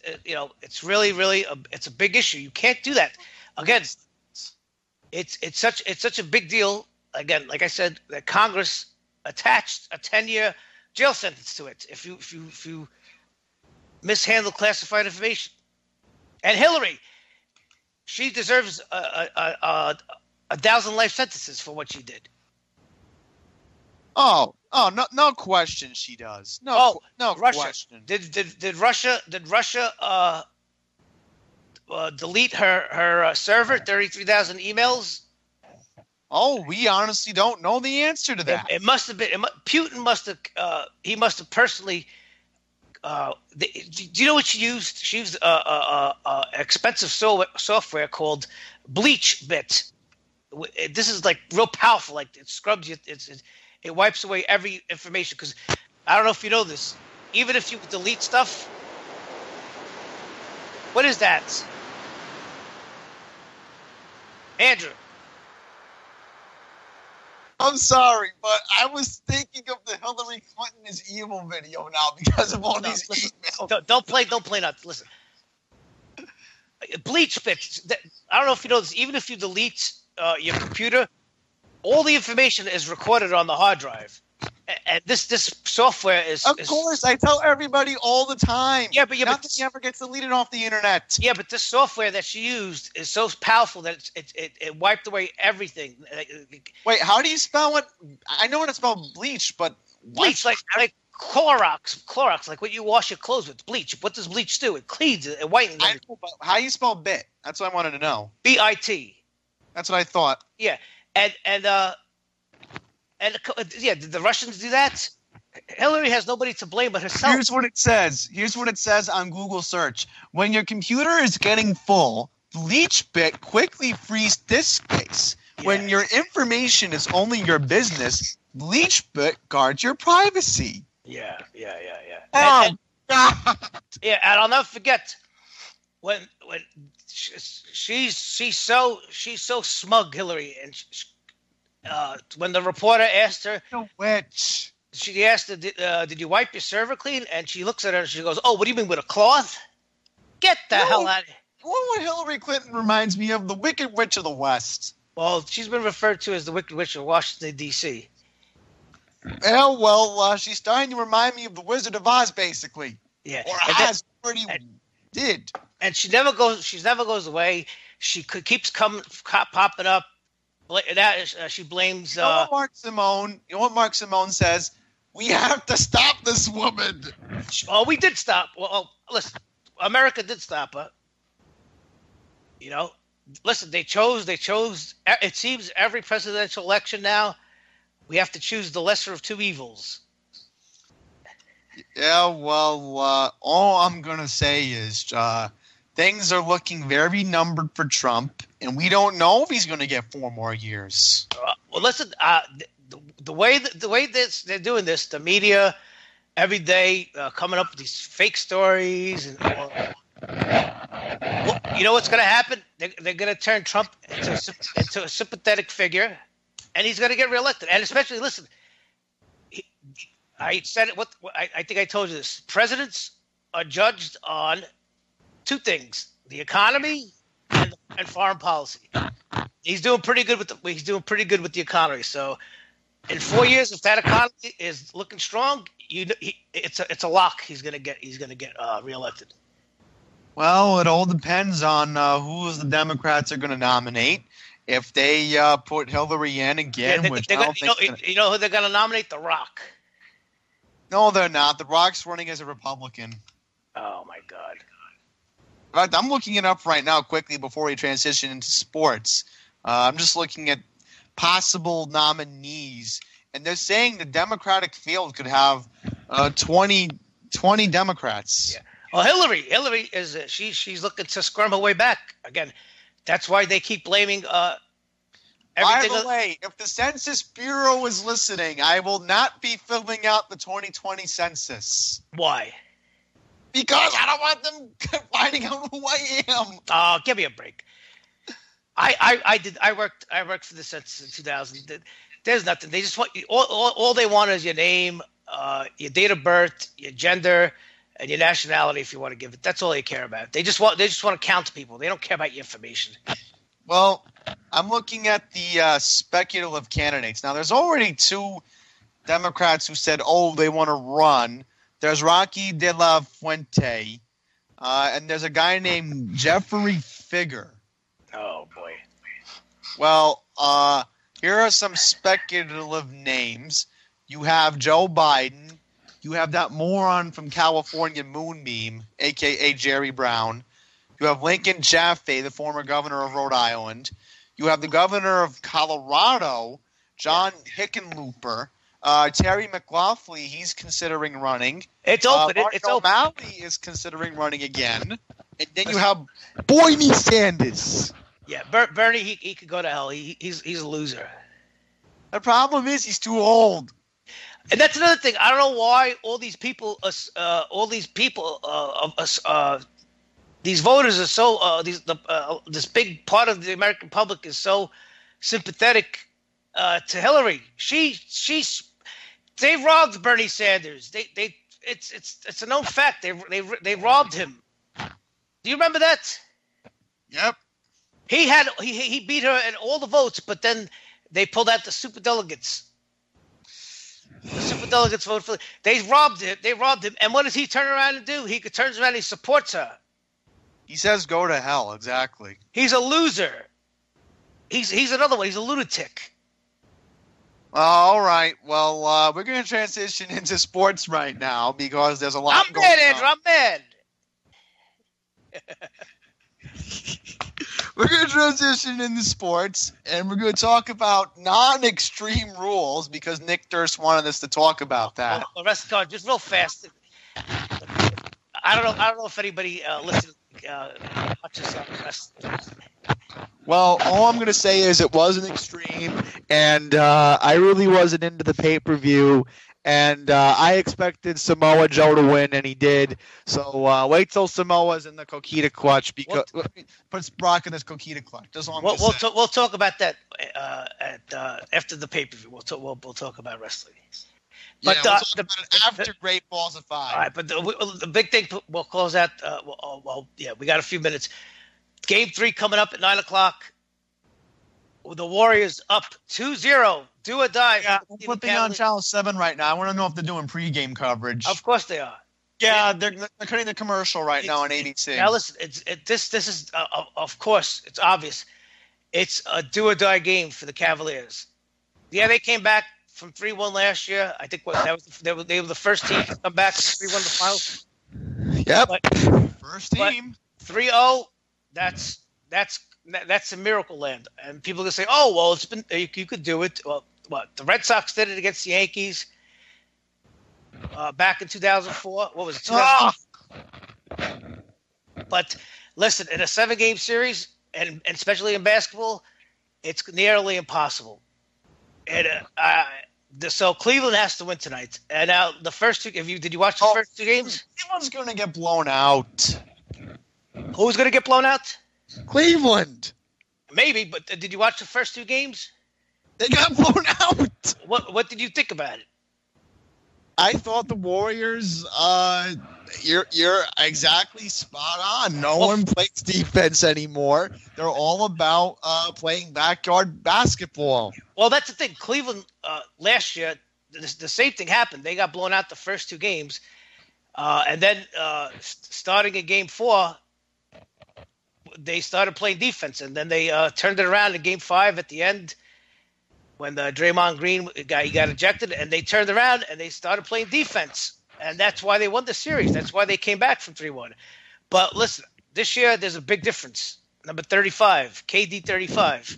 Speaker 1: It's really, really it's a big issue. You can't do that. Again, it's such a big deal. Again, like I said, that Congress attached a 10-year jail sentence to it if you mishandle classified information. And Hillary, she deserves a 1,000 life sentences for what she did.
Speaker 2: No question she does. No
Speaker 1: Russia.
Speaker 2: question.
Speaker 1: Did Russia delete her server, 33,000 emails?
Speaker 2: Oh, we honestly don't know the answer to that.
Speaker 1: It must have been. Putin must have. He must have personally. Do you know what she used? She used expensive software called BleachBit. This is like real powerful. Like it scrubs you. It wipes away every information. Because I don't know if you know this. Even if you delete stuff, what is that, Andrew?
Speaker 2: I'm sorry, but I was thinking of the Hillary Clinton is evil video now because of all these emails.
Speaker 1: Don't play nuts. Listen. BleachBit. I don't know if you know this. Even if you delete your computer, all the information is recorded on the hard drive. And this software is...
Speaker 2: Of course, I tell everybody all the time.
Speaker 1: But
Speaker 2: nothing ever gets deleted off the internet.
Speaker 1: Yeah, but this software that she used is so powerful that it wiped away everything.
Speaker 2: Wait, how do you spell it? I know how to spell bleach, but
Speaker 1: bleach, like Clorox, like what you wash your clothes with, bleach. What does bleach do? It cleans it, it whitens
Speaker 2: I
Speaker 1: it.
Speaker 2: know, but how do you spell bit? That's what I wanted to know.
Speaker 1: BIT.
Speaker 2: That's what I thought.
Speaker 1: Yeah, and did the Russians do that? Hillary has nobody to blame but herself.
Speaker 2: Here's what it says. Here's what it says on Google search. When your computer is getting full, BleachBit quickly frees disk space.
Speaker 1: Yeah.
Speaker 2: When your information is only your business, BleachBit guards your privacy.
Speaker 1: Yeah.
Speaker 2: Oh, God.
Speaker 1: Yeah, and I'll never forget when she's so smug, Hillary, and when the reporter asked her,
Speaker 2: The witch.
Speaker 1: she asked her, "Did you wipe your server clean?" And she looks at her and she goes, "Oh, what do you mean with a cloth? Get the hell out of here!"
Speaker 2: What Hillary Clinton reminds me of? The Wicked Witch of the West.
Speaker 1: Well, she's been referred to as the Wicked Witch of Washington, D.C.
Speaker 2: Yeah, well, she's starting to remind me of the Wizard of Oz, basically.
Speaker 1: Yeah,
Speaker 2: Or
Speaker 1: and
Speaker 2: Oz already did.
Speaker 1: And she never goes away. She keeps popping up. She blames.
Speaker 2: You know what Mark Simone says? We have to stop this woman.
Speaker 1: Oh, we did stop. Well, listen, America did stop her. You know, listen, they chose. It seems every presidential election now, we have to choose the lesser of two evils.
Speaker 2: Yeah, well, all I'm going to say is things are looking very numbered for Trump, and we don't know if he's going to get 4 more years.
Speaker 1: Well, listen, the way they're doing this, the media every day coming up with these fake stories, and you know what's going to happen? They're going to turn Trump into a sympathetic figure, and he's going to get reelected. And especially, listen, I said it. I think I told you this. Presidents are judged on 2 things: the economy and foreign policy. He's doing pretty good with the economy. So, in 4 years, if that economy is looking strong, it's a lock. He's gonna get reelected.
Speaker 2: Well, it all depends on who the Democrats are going to nominate. If they put Hillary in again,
Speaker 1: you know who they're going to nominate? The Rock.
Speaker 2: No, they're not. The Rock's running as a Republican.
Speaker 1: Oh my God!
Speaker 2: In fact, I'm looking it up right now quickly before we transition into sports. I'm just looking at possible nominees, and they're saying the Democratic field could have 20 Democrats.
Speaker 1: Yeah. Well, Hillary is she's looking to scrum her way back again. That's why they keep blaming everything.
Speaker 2: By the way, if the Census Bureau is listening, I will not be filling out the 2020 census.
Speaker 1: Why?
Speaker 2: Because I don't want them finding out who I am.
Speaker 1: Oh, give me a break. I worked for the census in 2000. There's nothing. They just want all they want is your name, your date of birth, your gender, and your nationality if you want to give it. That's all they care about. They just want to count people. They don't care about your information.
Speaker 2: Well, I'm looking at the speculative candidates. Now, there's already 2 Democrats who said, they want to run. There's Rocky De La Fuente, and there's a guy named Jeffrey Figger.
Speaker 1: Oh, boy.
Speaker 2: Well, here are some speculative names. You have Joe Biden. You have that moron from California, Moonbeam, a.k.a. Jerry Brown. You have Lincoln Jaffe, the former governor of Rhode Island. You have the governor of Colorado, John Hickenlooper. Terry McLaughlin, he's considering running.
Speaker 1: It's open. It's open.
Speaker 2: O'Malley is considering running again. And then you have Bernie Sanders.
Speaker 1: Yeah, Bernie, he could go to hell. He's a loser.
Speaker 2: The problem is he's too old.
Speaker 1: And that's another thing. I don't know why all these people, these voters are so. This big part of the American public is so sympathetic to Hillary. They robbed Bernie Sanders. It's a known fact. They robbed him. Do you remember that?
Speaker 2: Yep.
Speaker 1: He beat her in all the votes, but then they pulled out the superdelegates. The superdelegates voted for. They robbed him. And what does he turn around and do? He turns around and he supports her.
Speaker 2: He says go to hell, exactly.
Speaker 1: He's a loser. He's another one. He's a lunatic.
Speaker 2: All right. Well, we're going to transition into sports right now because there's a lot
Speaker 1: I'm
Speaker 2: going
Speaker 1: mad,
Speaker 2: on.
Speaker 1: Andrew. I'm mad.
Speaker 2: We're going to transition into sports, and we're going to talk about non-extreme rules because Nick Durst wanted us to talk about that.
Speaker 1: The rest of the card, just real fast. I don't know if anybody listens watches wrestling.
Speaker 2: Well, all I'm going to say is it wasn't extreme, and I really wasn't into the pay-per-view, and I expected Samoa Joe to win, and he did. So wait till Samoa's in the Coquita clutch because puts Brock in his Coquita clutch. That's all I'm going to say.
Speaker 1: We'll talk about that after the pay-per-view. We'll talk about wrestling.
Speaker 2: But
Speaker 1: But
Speaker 2: we'll talk about it after Great Balls of Fire.
Speaker 1: All right, but the big thing we'll close out. We got a few minutes. Game 3 coming up at 9:00. The Warriors up 2-0. Do or die.
Speaker 2: Yeah, I'm flipping on Channel 7 right now. I want to know if they're doing pregame coverage.
Speaker 1: Of course they are.
Speaker 2: Yeah, they're cutting the commercial right now on ABC.
Speaker 1: Now listen, this is of course it's obvious. It's a do or die game for the Cavaliers. Yeah, they came back from 3-1 last year. I think they were the first team to come back 3-1 in the finals.
Speaker 2: Yep,
Speaker 1: But
Speaker 2: first team.
Speaker 1: 3-0. That's a miracle land, and people can say, "Oh, well, it's been you could do it." Well, what the Red Sox did it against the Yankees back in 2004. What was it? 2000? But listen, in a 7-game series, and especially in basketball, it's nearly impossible. And so Cleveland has to win tonight. And now the first two. Did you watch the first 2 games?
Speaker 2: Cleveland's going to get blown out.
Speaker 1: Who's going to get blown out?
Speaker 2: Cleveland.
Speaker 1: Maybe, but did you watch the first 2 games?
Speaker 2: They got blown out.
Speaker 1: What did you think about it?
Speaker 2: I thought the Warriors. You're exactly spot on. No one plays defense anymore. They're all about playing backyard basketball.
Speaker 1: Well, that's the thing. Cleveland last year, the same thing happened. They got blown out the first 2 games, and then starting in Game 4. They started playing defense, and then they turned it around in Game 5 at the end when Draymond Green got ejected, and they turned around and they started playing defense, and that's why they won the series. That's why they came back from 3-1. But listen, this year there's a big difference. Number 35, KD 35.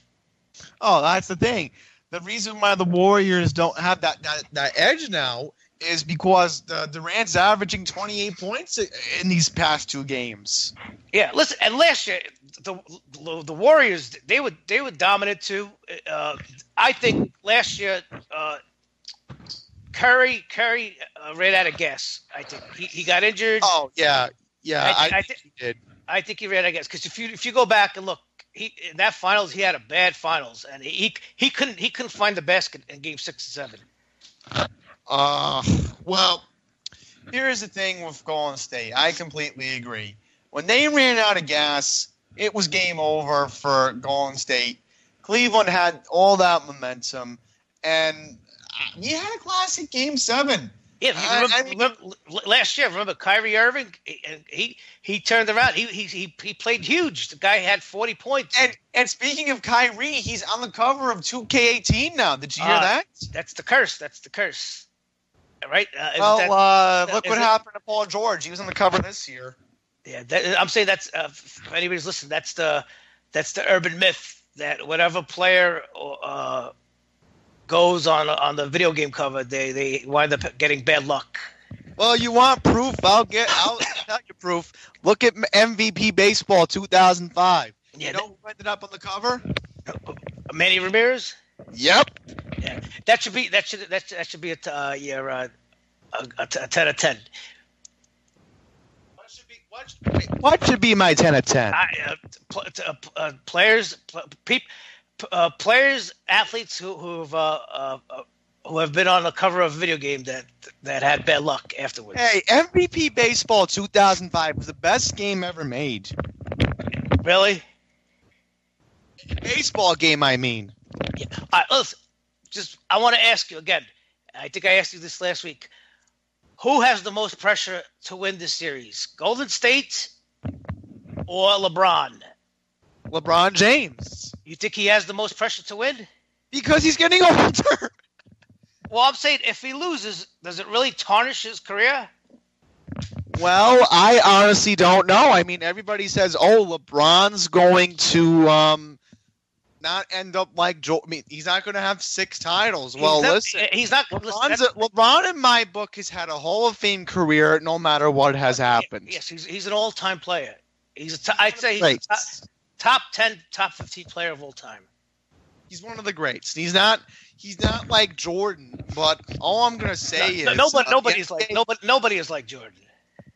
Speaker 2: Oh, that's the thing. The reason why the Warriors don't have that edge now is because Durant's averaging 28 points in these past 2 games.
Speaker 1: Yeah, listen, and last year the Warriors they were dominant too. I think last year Curry ran out of gas. I think he got injured.
Speaker 2: Oh yeah, I think he did.
Speaker 1: I think he ran out of gas because if you go back and look, in that finals he had a bad finals, and he couldn't find the basket in Game 6 and 7.
Speaker 2: Well, here's the thing with Golden State. I completely agree. When they ran out of gas, it was game over for Golden State. Cleveland had all that momentum, and we had a classic Game 7.
Speaker 1: Yeah, remember last year. Remember Kyrie Irving? He turned around. He played huge. The guy had 40 points.
Speaker 2: And speaking of Kyrie, he's on the cover of 2K18 now. Did you hear that?
Speaker 1: That's the curse. Right?
Speaker 2: Look what happened to Paul George. He was on the cover this year.
Speaker 1: Yeah, I'm saying that's if anybody's listening, that's the urban myth that whatever player goes on the video game cover, they wind up getting bad luck.
Speaker 2: Well, you want proof? I'll tell you proof. Look at MVP Baseball 2005.
Speaker 1: Yeah,
Speaker 2: you know who ended up on the cover?
Speaker 1: Manny Ramirez.
Speaker 2: Yep.
Speaker 1: Yeah, that should be a 10 of 10.
Speaker 2: What should be my 10 of 10?
Speaker 1: Players, athletes who have been on the cover of a video game that had bad luck afterwards.
Speaker 2: Hey, MVP Baseball 2005 was the best game ever made.
Speaker 1: Really?
Speaker 2: Baseball game, I mean.
Speaker 1: Yeah. All right, listen, I want to ask you again. I think I asked you this last week. Who has the most pressure to win this series? Golden State or LeBron?
Speaker 2: LeBron James.
Speaker 1: You think he has the most pressure to win?
Speaker 2: Because he's getting older.
Speaker 1: Well, I'm saying if he loses, does it really tarnish his career?
Speaker 2: Well, I honestly don't know. I mean, everybody says, "Oh, LeBron's going to not end up like Joe." I mean, he's not going to have 6 titles. Well, listen,
Speaker 1: he's not.
Speaker 2: LeBron, in my book, has had a Hall of Fame career, no matter what has happened.
Speaker 1: Yes, he's an all-time player. I'd say he's a top 10, top 15 player of all time.
Speaker 2: He's one of the greats. He's not like Jordan, but all I'm going to say is
Speaker 1: nobody is like Jordan.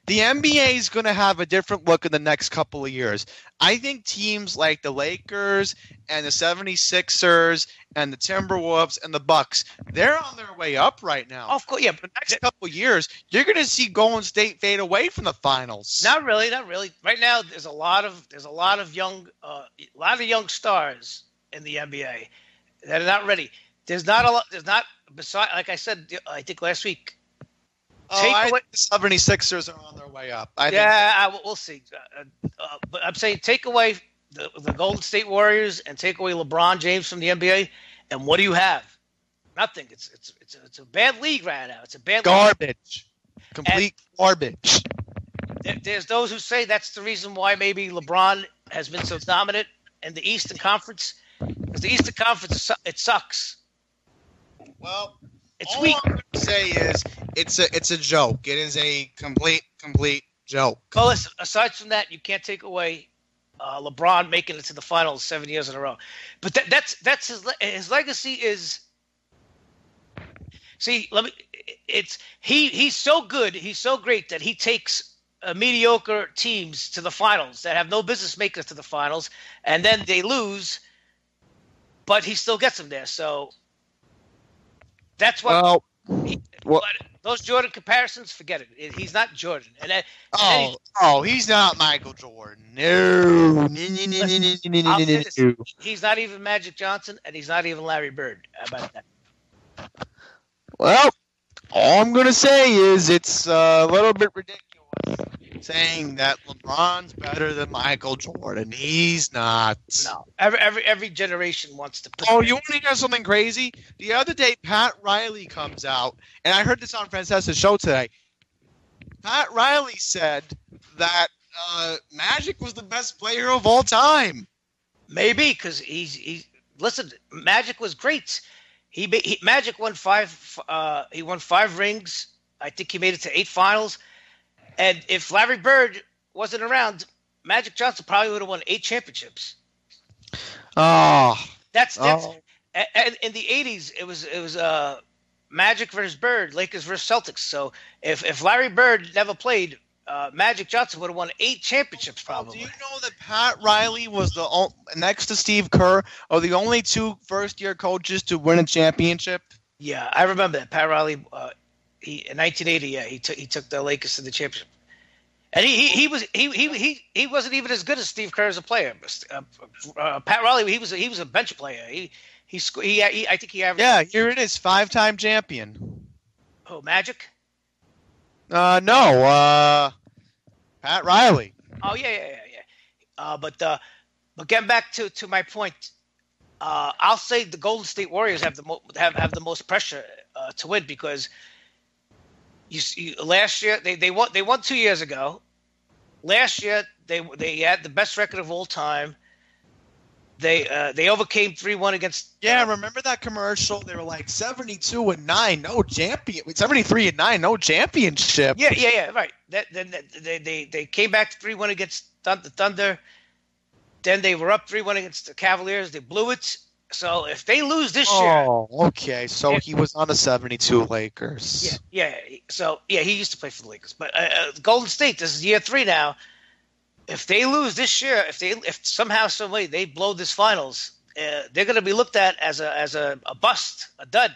Speaker 2: The NBA is going to have a different look in the next couple of years. I think teams like the Lakers and the 76ers and the Timberwolves and the Bucks, they're on their way up right now.
Speaker 1: Of course, yeah.
Speaker 2: But the next couple of years, you're going to see Golden State fade away from the finals.
Speaker 1: Not really. Right now, there's a lot of young stars in the NBA that are not ready. There's not a lot. There's not. Besides, like I said, I think last week.
Speaker 2: I think the 76ers are on their way up.
Speaker 1: We'll see. But I'm saying take away the Golden State Warriors and take away LeBron James from the NBA, and what do you have? Nothing. It's a bad league right now. It's a bad
Speaker 2: garbage. Complete garbage.
Speaker 1: There's those who say that's the reason why maybe LeBron has been so dominant in the Eastern Conference, because the Eastern Conference it sucks.
Speaker 2: Well.
Speaker 1: It's
Speaker 2: all
Speaker 1: weak.
Speaker 2: I'm going to say is it's a joke. It is a complete joke.
Speaker 1: Well, listen, aside from that, you can't take away LeBron making it to the finals 7 years in a row. But that's his legacy is. See, he's so good, he's so great that he takes mediocre teams to the finals that have no business making it to the finals, and then they lose, but he still gets them there. So. That's why. Those Jordan comparisons, forget it. He's not Jordan.
Speaker 2: He's not Michael Jordan. No.
Speaker 1: He's not even Magic Johnson, and he's not even Larry Bird. How about that?
Speaker 2: Well, all I'm going to say is it's a little bit ridiculous saying that LeBron's better than Michael Jordan. He's not.
Speaker 1: No. Every generation wants to put.
Speaker 2: Oh, you want to hear something crazy? The other day, Pat Riley comes out, and I heard this on Francesa's show today. Pat Riley said that Magic was the best player of all time.
Speaker 1: Maybe, because listen, Magic was great. Magic won 5. He won 5 rings. I think he made it to 8 finals. And if Larry Bird wasn't around, Magic Johnson probably would have won 8 championships. That's and in the 80s it was Magic versus Bird, Lakers versus Celtics. So if Larry Bird never played, Magic Johnson would have won 8 championships probably.
Speaker 2: Do you know that Pat Riley was next to Steve Kerr are the only 2 first-year coaches to win a championship?
Speaker 1: Yeah, I remember that. Pat Riley in 1980, yeah, he took the Lakers to the championship, and he wasn't even as good as Steve Kerr as a player. Pat Riley, he was a bench player. I think he averaged.
Speaker 2: Yeah, here it is, 5-time champion.
Speaker 1: Oh, Magic?
Speaker 2: No, Pat Riley.
Speaker 1: Oh yeah. But getting back to my point, I'll say the Golden State Warriors have the most pressure to win because. Last year they won 2 years ago. Last year they had the best record of all time. They overcame 3-1 against.
Speaker 2: Yeah, remember that commercial? They were like 72-9, no champion. 73-9, no championship.
Speaker 1: Yeah, right. Then they came back 3-1 against the Thunder. Then they were up 3-1 against the Cavaliers. They blew it. So if they lose this year,
Speaker 2: okay. So he was on the 72 Lakers.
Speaker 1: Yeah. So he used to play for the Lakers, but Golden State. This is year 3 now. If they lose this year, if somehow, some way they blow this finals, they're going to be looked at as a bust, a dud.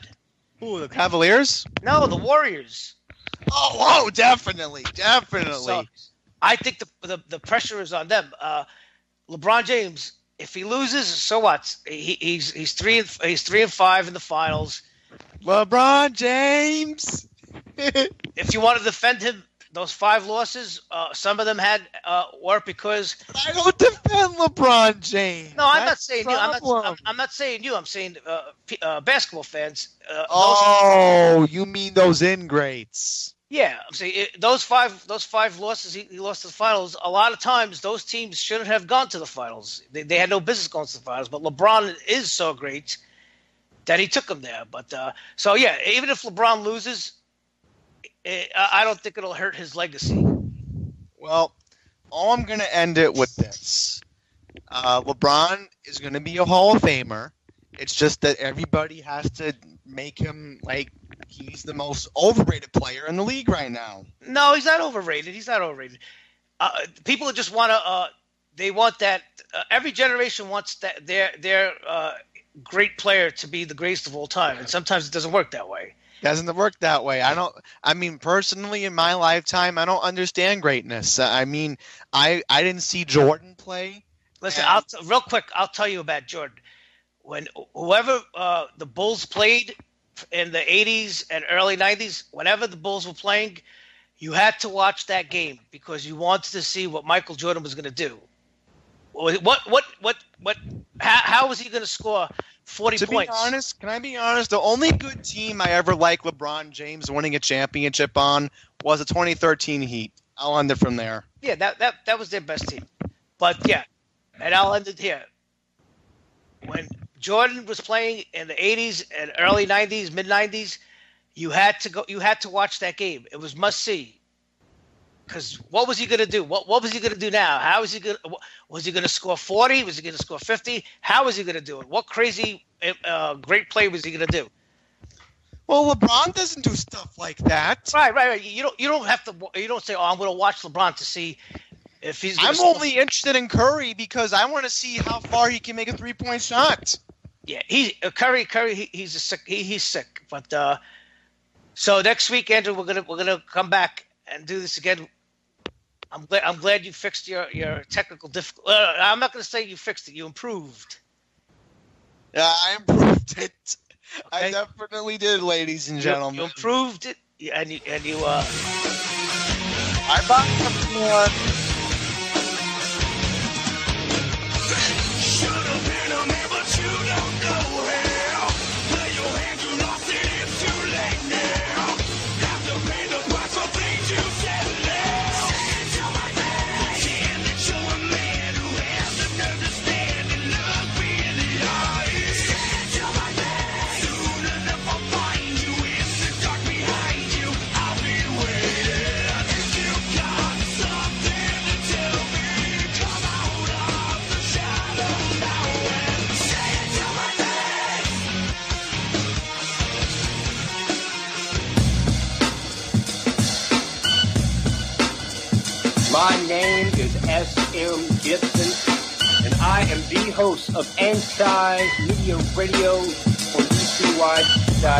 Speaker 2: Who, the Cavaliers?
Speaker 1: No, the Warriors.
Speaker 2: Oh, definitely.
Speaker 1: So I think the pressure is on them. LeBron James. If he loses, so what? He's 3-5 in the finals.
Speaker 2: LeBron James.
Speaker 1: If you want to defend him, those 5 losses, some of them had were because
Speaker 2: I don't defend LeBron James.
Speaker 1: no, I'm not
Speaker 2: That's
Speaker 1: saying
Speaker 2: the
Speaker 1: you.
Speaker 2: problem.
Speaker 1: I'm not saying you. I'm saying basketball fans.
Speaker 2: Oh, you mean those ingrates?
Speaker 1: Yeah, I'm saying those five losses he lost to the finals. A lot of times, those teams shouldn't have gone to the finals. They had no business going to the finals. But LeBron is so great that he took them there. But so yeah, even if LeBron loses, I don't think it'll hurt his legacy.
Speaker 2: Well, all I'm going to end it with this. LeBron is going to be a Hall of Famer. It's just that everybody has to make him like he's the most overrated player in the league right now.
Speaker 1: No, he's not overrated. He's not overrated. People just want to. They want that. Every generation wants that their great player to be the greatest of all time, and sometimes it doesn't work that way.
Speaker 2: Doesn't work that way. I mean, personally, in my lifetime, I don't understand greatness. I mean, I didn't see Jordan play.
Speaker 1: Listen, real quick, I'll tell you about Jordan. When whoever the Bulls played in the 80s and early 90s, whenever the Bulls were playing, you had to watch that game because you wanted to see what Michael Jordan was going to do. How was he going to score 40 points?
Speaker 2: Can I be honest? The only good team I ever liked LeBron James winning a championship on was the 2013 Heat. I'll end it from there.
Speaker 1: Yeah, that was their best team. But yeah, and I'll end it here. When Jordan was playing in the 80s and early 90s, mid 90s, you had to watch that game. It was must see. Because what was he going to do? What was he going to do now? How was he going? Was he going to score 40? Was he going to score 50? How was he going to do it? What crazy great play was he going to do?
Speaker 2: Well, LeBron doesn't do stuff like that.
Speaker 1: Right. You don't have to. You don't say, "Oh, I'm going to watch LeBron to see if he's."
Speaker 2: I'm only interested in Curry because I want to see how far he can make a 3-point shot.
Speaker 1: Yeah, Curry. He's sick. But so next week, Andrew, we're gonna come back and do this again. I'm glad you fixed your technical difficulty. I'm not going to say you fixed it. You improved.
Speaker 2: Yeah, I improved it.
Speaker 1: Okay.
Speaker 2: I definitely did, ladies and gentlemen.
Speaker 1: You improved it, and you.
Speaker 2: I bought some more.
Speaker 3: Should have been a man, but you don't know how. Play your hand, you lost it, it's too late now. Have to pay the price for things you said now. Say it to my face. Pretend that you're a man who has the nerve to stand and look me in the eyes. Say it to my face. Soon enough I'll find you in the dark behind you. I'll be waiting. If you got something to tell me, come out of the shadow now and say it to my face.
Speaker 4: My name is S.M. Gibson, and I am the host of Anti-Media Radio on UCY.TV